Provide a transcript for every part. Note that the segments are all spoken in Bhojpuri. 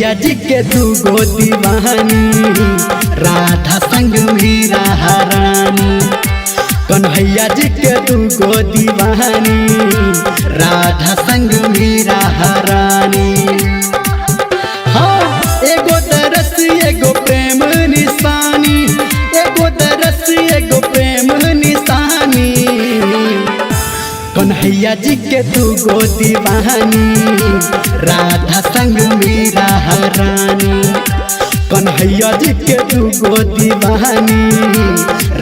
कन्हैया जी के दूगो दीवानी, राधा संग मीरा रानी। कन्हैया जी के दूगो दीवानी, राधा संग मीरा रानी। हाँ, एगो तरस एगो प्रेम निशानी, एगो तरस एगो प्रेम निशानी। कन्हैया जी के दूगो दीवानी, राधा संग मीरा रानी। कन्हैया जी के दूगो दीवानी,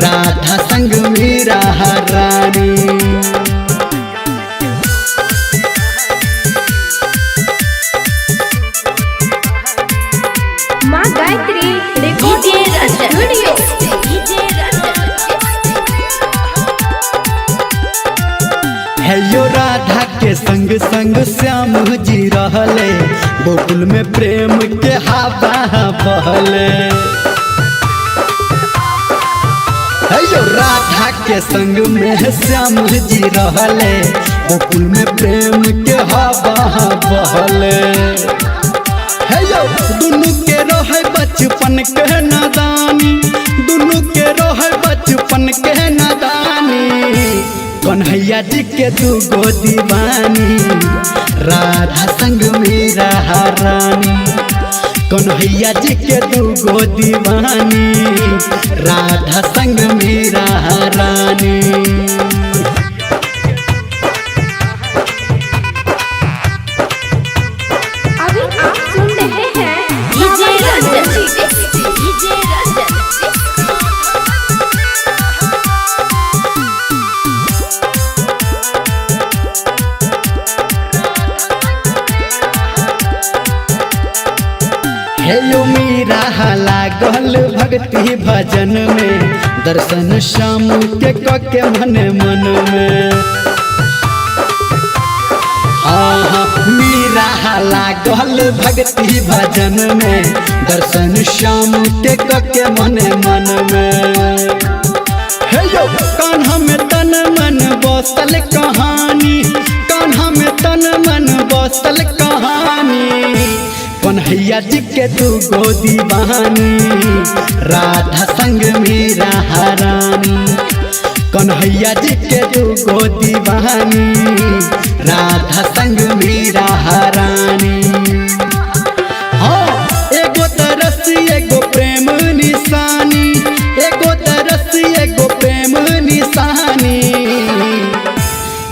राधा संग मीरा रानी। माँ गायत्री रिकॉर्डिंग स्टूडियो। हेयो राधा के संग संग श्याम जी रहले, गोकुल में प्रेम के हवा बहले। हेयो राधा के संग में श्याम जी रहले, गोकुल में प्रेम के हवा बहले। हेयो दुनू के रहे बचपन के नादानी, दुनू के रहे बचपन के नादानी। कन्हैया जी के दूगो दीवानी, राधा संग मीरा रानी। कन्हैया जी के दूगो दीवानी, राधा संग मीरा रानी। अभी आप सुन रहे हैं डीजे रंजन। हेयो मीरा लागल भक्ति भजन में, दर्शन श्याम के कके मन मन में। हाँ, मीरा लागल भक्ति भजन में, दर्शन श्याम के कके मन मन में। हेयो कान्हा में तन मन बसल कहानी, कान्हा में तन मन बसल कहानी। कन्हैया जी के दूगो दीवानी, राधा संग मीरा रानी। कन्हैया जी के दूगो दीवानी, राधा संग मीरा रानी। हाँ, एगो तरस एगो प्रेम निशानी, एगो तरस एगो प्रेम निशानी।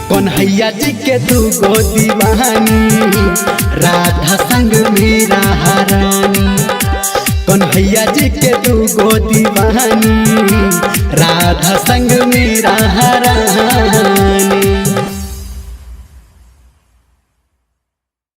कन्हैया जी के दूगो दीवानी, राधा संग मीरा रानी। कन्हैया जी के दूगो दीवानी, राधा संग मीरा रानी।